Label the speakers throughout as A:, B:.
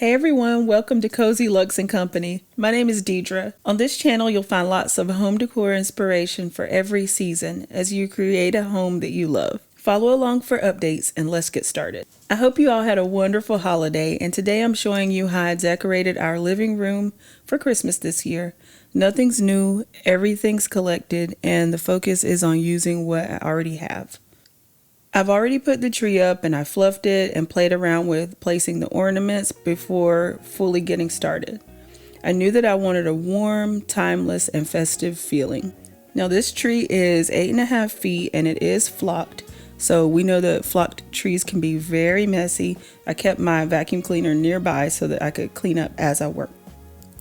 A: Hey everyone, welcome to Cozy Luxe Company. My name is Deidre. On this channel, you'll find lots of home decor inspiration for every season as you create a home that you love. Follow along for updates and let's get started. I hope you all had a wonderful holiday, and today I'm showing you how I decorated our living room for Christmas this year. Nothing's new, everything's collected, and the focus is on using what I already have. I've already put the tree up and I fluffed it and played around with placing the ornaments before fully getting started. I knew that I wanted a warm, timeless, and festive feeling. Now this tree is 8.5 feet and it is flocked, so we know that flocked trees can be very messy. I kept my vacuum cleaner nearby so that I could clean up as I work.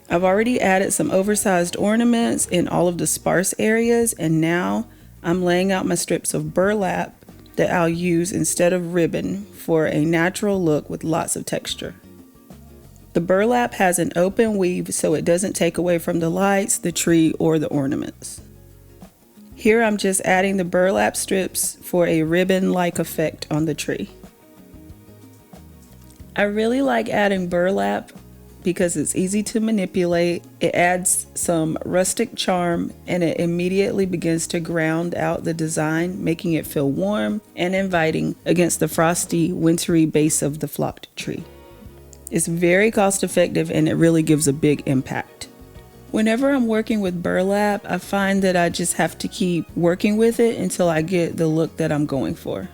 A: I've already added some oversized ornaments in all of the sparse areas, and now I'm laying out my strips of burlap that I'll use instead of ribbon for a natural look with lots of texture. The burlap has an open weave so it doesn't take away from the lights, the tree, or the ornaments. Here I'm just adding the burlap strips for a ribbon-like effect on the tree. I really like adding burlap because it's easy to manipulate, it adds some rustic charm, and it immediately begins to ground out the design, making it feel warm and inviting against the frosty, wintry base of the flocked tree. It's very cost effective and it really gives a big impact. Whenever I'm working with burlap, I find that I just have to keep working with it until I get the look that I'm going for.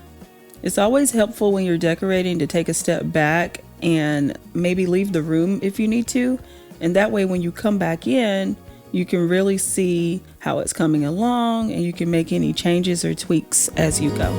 A: It's always helpful when you're decorating to take a step back and maybe leave the room if you need to, and that way when you come back in you can really see how it's coming along and you can make any changes or tweaks as you go.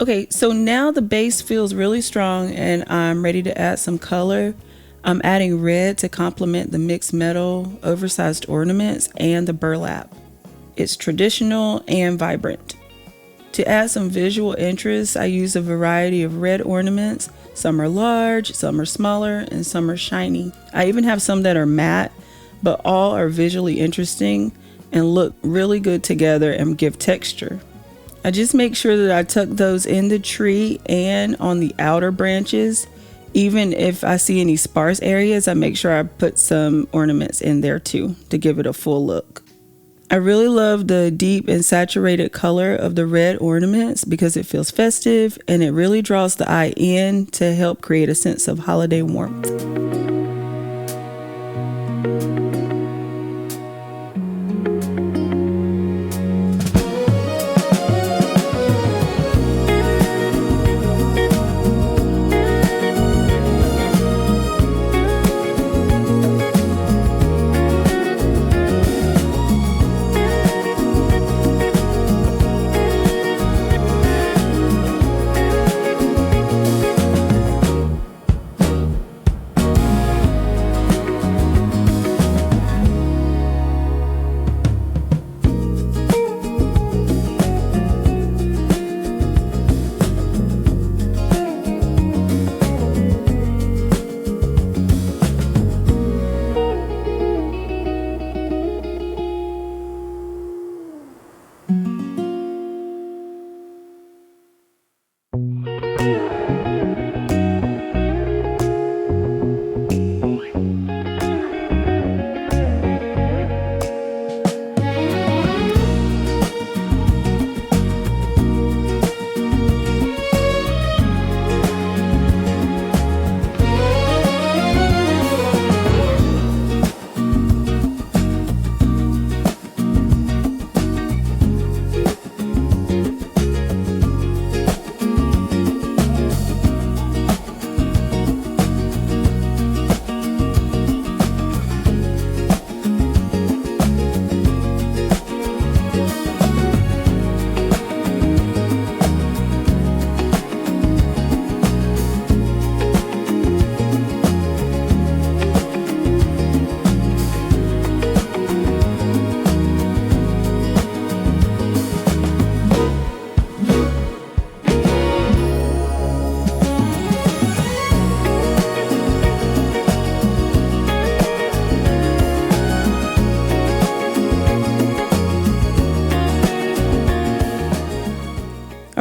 A: Okay, so now the base feels really strong and I'm ready to add some color. I'm adding red to complement the mixed metal, oversized ornaments, and the burlap. It's traditional and vibrant. To add some visual interest, I use a variety of red ornaments. Some are large, some are smaller, and some are shiny. I even have some that are matte, but all are visually interesting and look really good together and give texture. I just make sure that I tuck those in the tree and on the outer branches. Even if I see any sparse areas, I make sure I put some ornaments in there too to give it a full look. I really love the deep and saturated color of the red ornaments because it feels festive and it really draws the eye in to help create a sense of holiday warmth.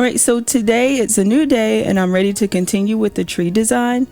A: All right, so today it's a new day and I'm ready to continue with the tree design.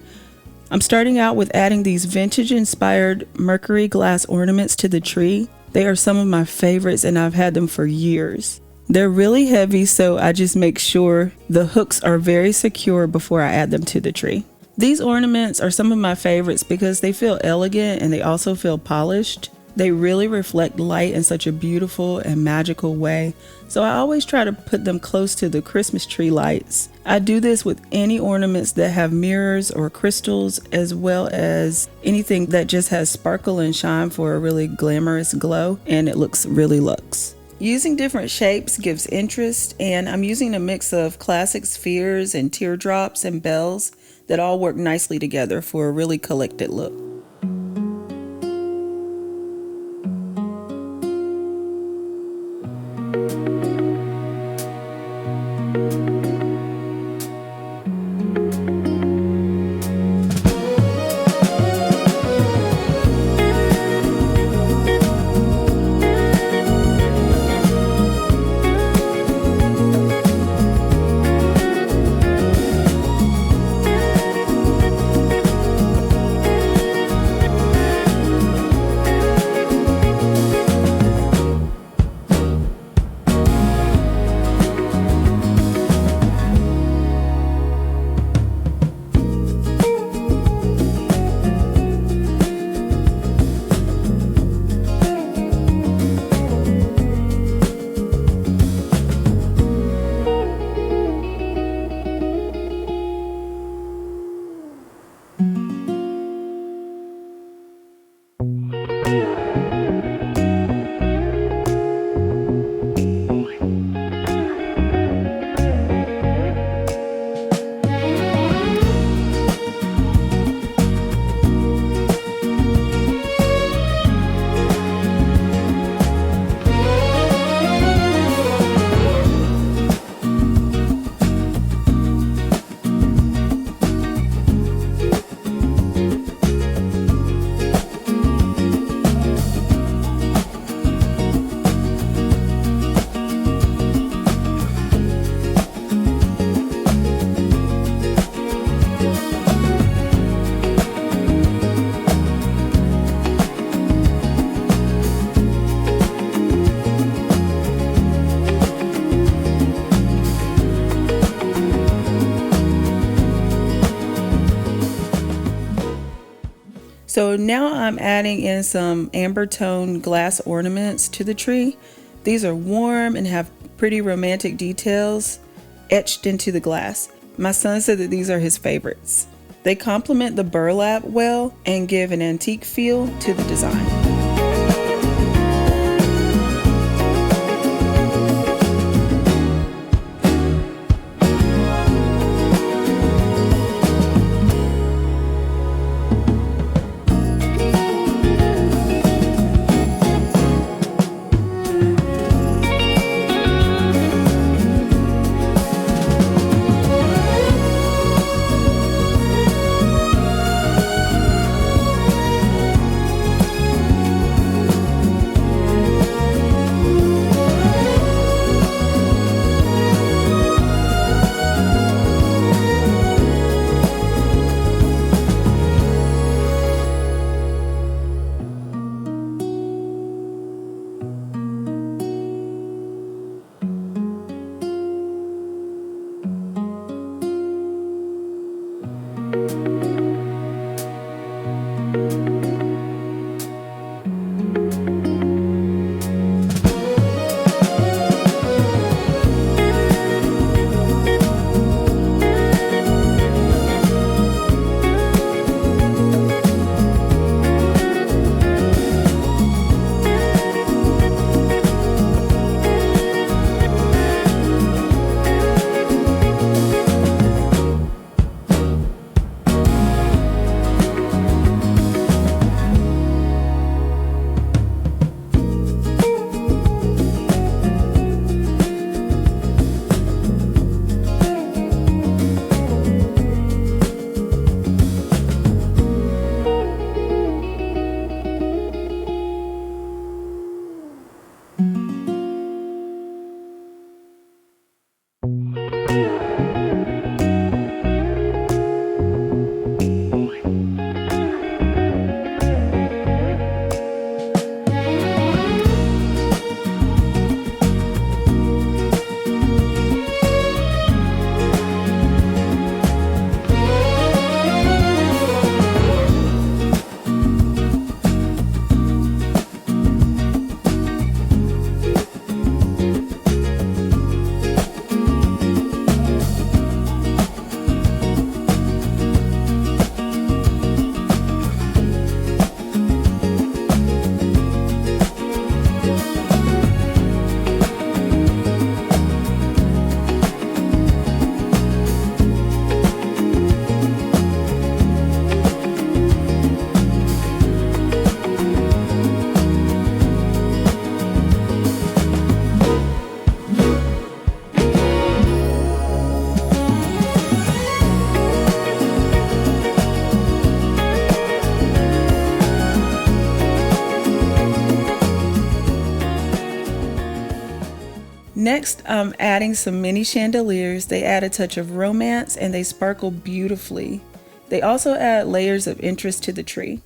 A: I'm starting out with adding these vintage inspired mercury glass ornaments to the tree. They are some of my favorites and I've had them for years. They're really heavy, so I just make sure the hooks are very secure before I add them to the tree. These ornaments are some of my favorites because they feel elegant and they also feel polished. They really reflect light in such a beautiful and magical way. So I always try to put them close to the Christmas tree lights. I do this with any ornaments that have mirrors or crystals, as well as anything that just has sparkle and shine for a really glamorous glow, and it looks really luxe. Using different shapes gives interest, and I'm using a mix of classic spheres and teardrops and bells that all work nicely together for a really collected look. So now I'm adding in some amber tone glass ornaments to the tree. These are warm and have pretty romantic details etched into the glass. My son said that these are his favorites. They complement the burlap well and give an antique feel to the design. Next, I'm adding some mini chandeliers. They add a touch of romance and they sparkle beautifully. They also add layers of interest to the tree.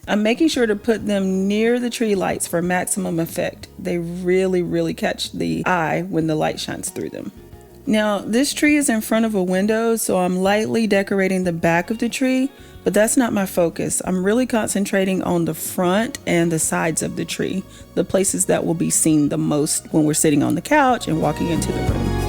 A: I'm making sure to put them near the tree lights for maximum effect. They really catch the eye when the light shines through them. Now, this tree is in front of a window, so I'm lightly decorating the back of the tree, but that's not my focus. I'm really concentrating on the front and the sides of the tree, the places that will be seen the most when we're sitting on the couch and walking into the room.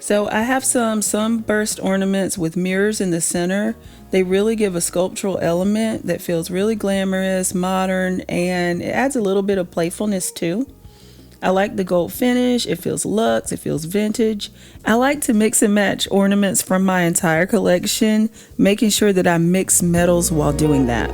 A: So I have some sunburst ornaments with mirrors in the center. They really give a sculptural element that feels really glamorous, modern, and it adds a little bit of playfulness too. I like the gold finish. It feels luxe, it feels vintage. I like to mix and match ornaments from my entire collection, making sure that I mix metals while doing that.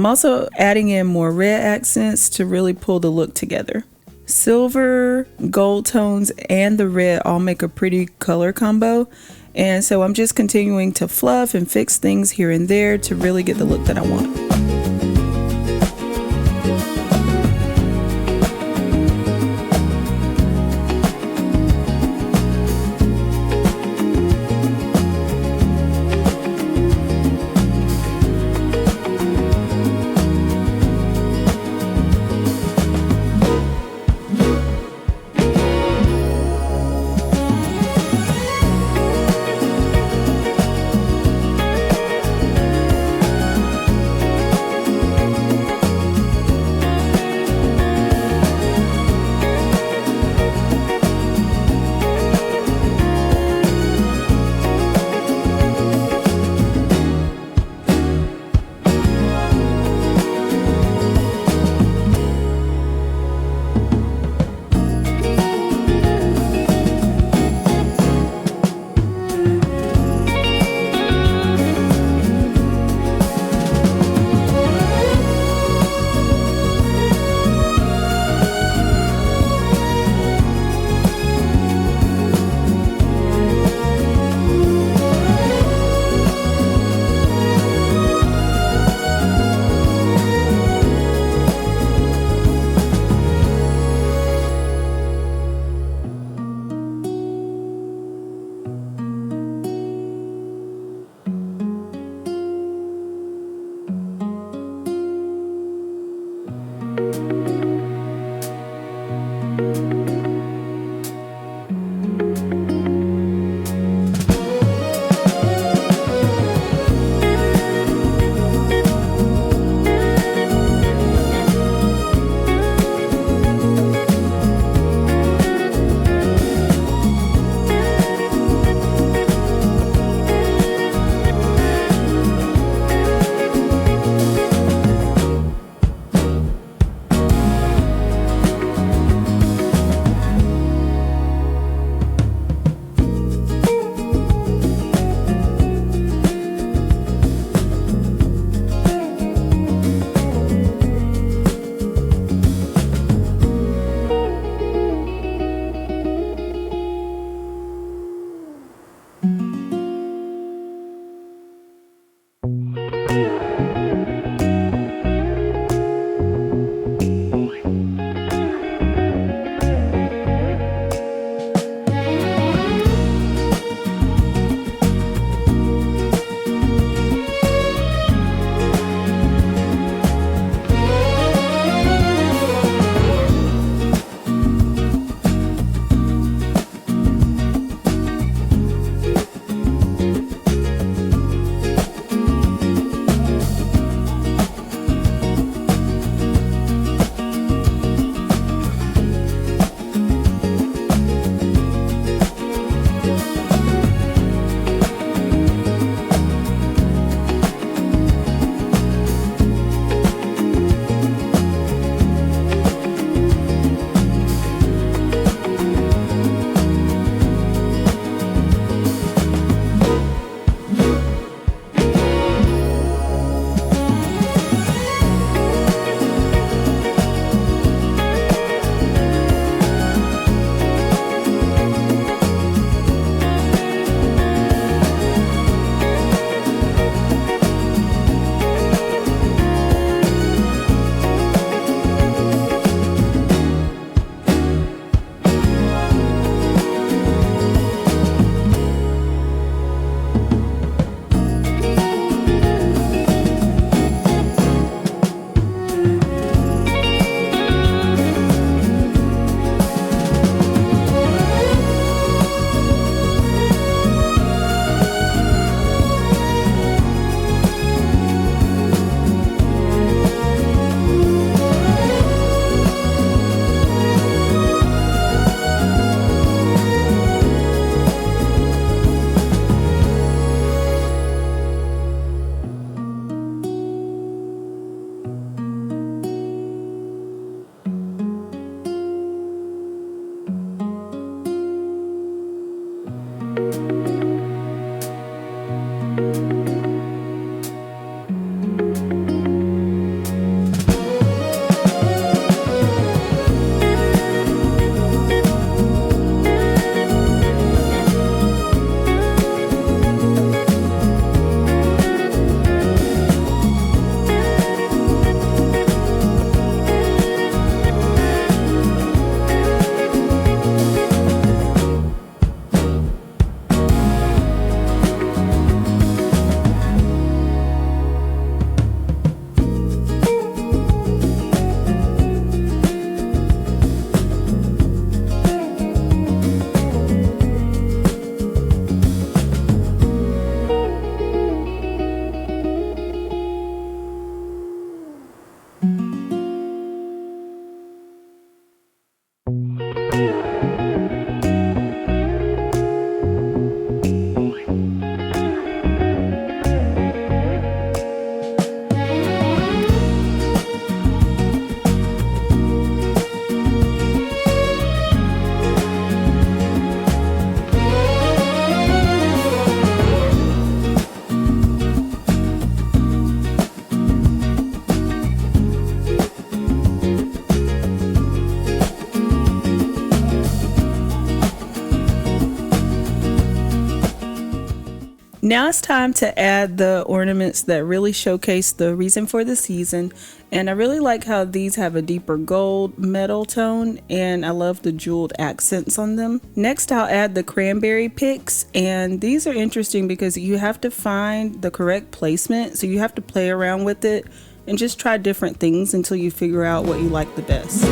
A: I'm also adding in more red accents to really pull the look together. Silver, gold tones, and the red all make a pretty color combo. And so I'm just continuing to fluff and fix things here and there to really get the look that I want. Now it's time to add the ornaments that really showcase the reason for the season. And I really like how these have a deeper gold metal tone, and I love the jeweled accents on them. Next, I'll add the cranberry picks, and these are interesting because you have to find the correct placement, so you have to play around with it and just try different things until you figure out what you like the best.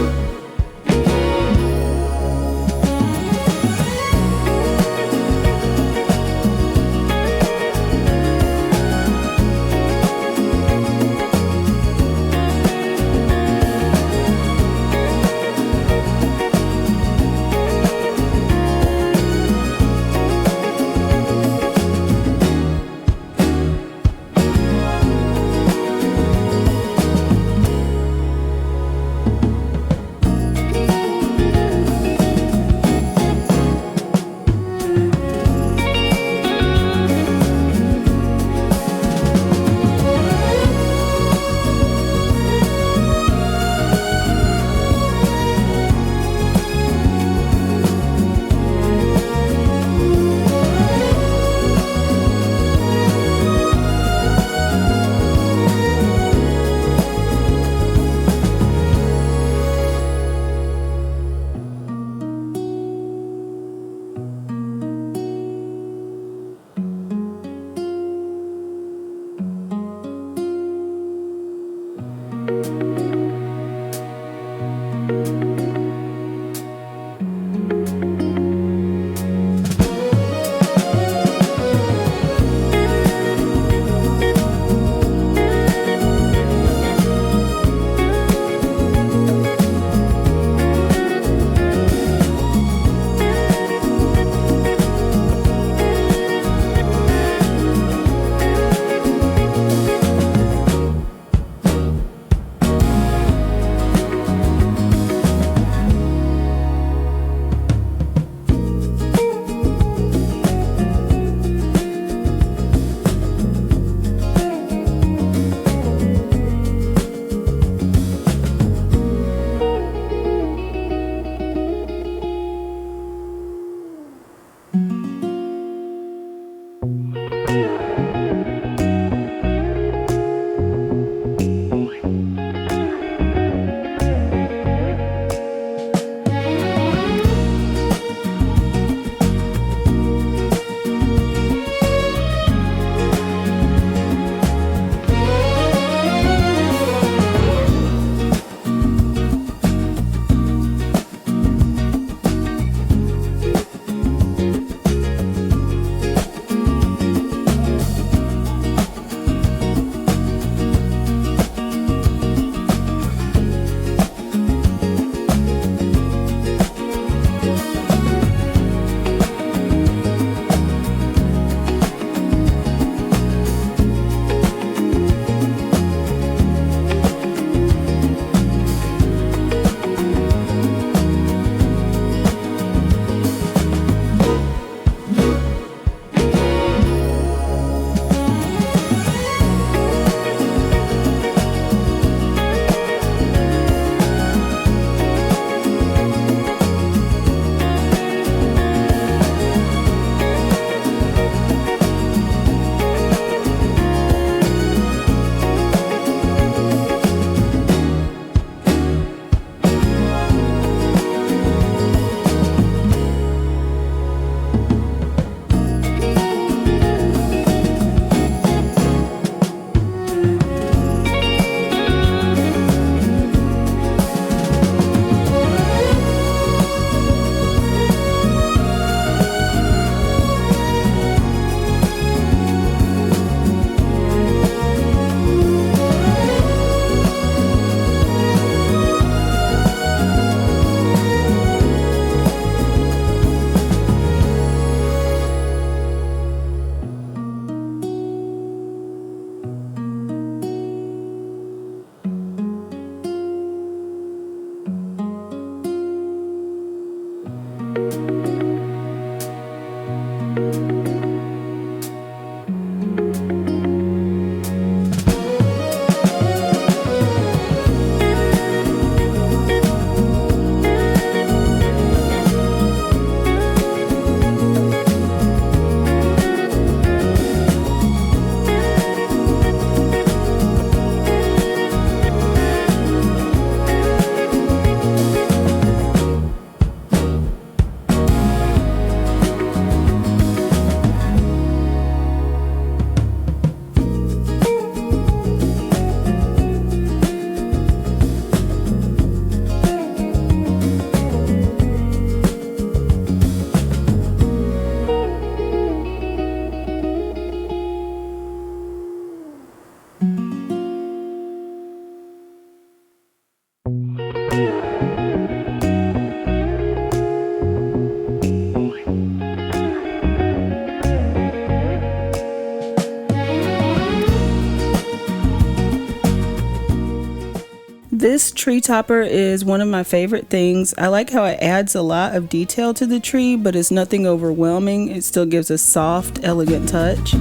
A: This tree topper is one of my favorite things. I like how it adds a lot of detail to the tree, but it's nothing overwhelming. It still gives a soft, elegant touch.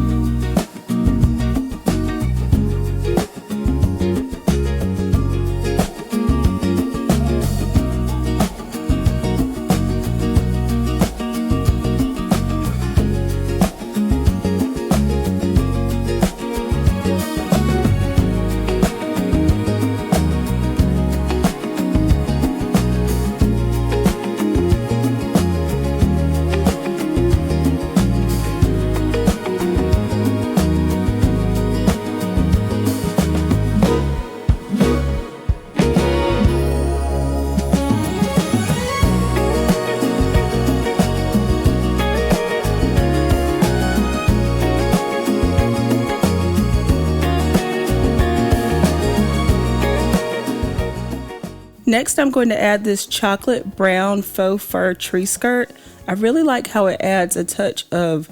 A: Next, I'm going to add this chocolate brown faux fur tree skirt. I really like how it adds a touch of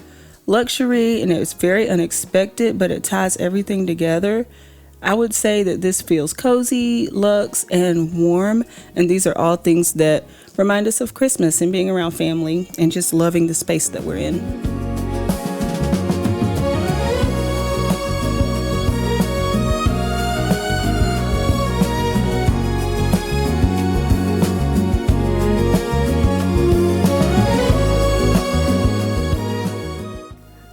A: luxury and it's very unexpected, but it ties everything together. I would say that this feels cozy, luxe, and warm, and these are all things that remind us of Christmas and being around family and just loving the space that we're in.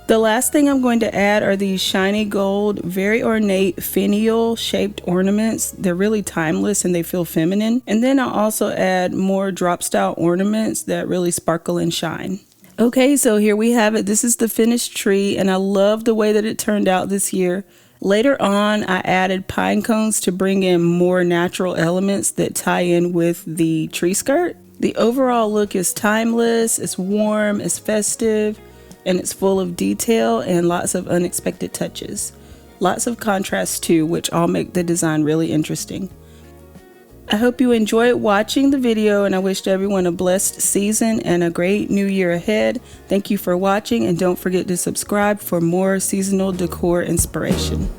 A: The last thing I'm going to add are these shiny gold, very ornate finial shaped ornaments. They're really timeless and they feel feminine. And then I'll also add more drop style ornaments that really sparkle and shine. Okay, so here we have it. This is the finished tree and I love the way that it turned out this year. Later on, I added pine cones to bring in more natural elements that tie in with the tree skirt. The overall look is timeless, it's warm, it's festive, and it's full of detail and lots of unexpected touches. Lots of contrast too, which all make the design really interesting. I hope you enjoyed watching the video and I wish everyone a blessed season and a great new year ahead. Thank you for watching and don't forget to subscribe for more seasonal decor inspiration.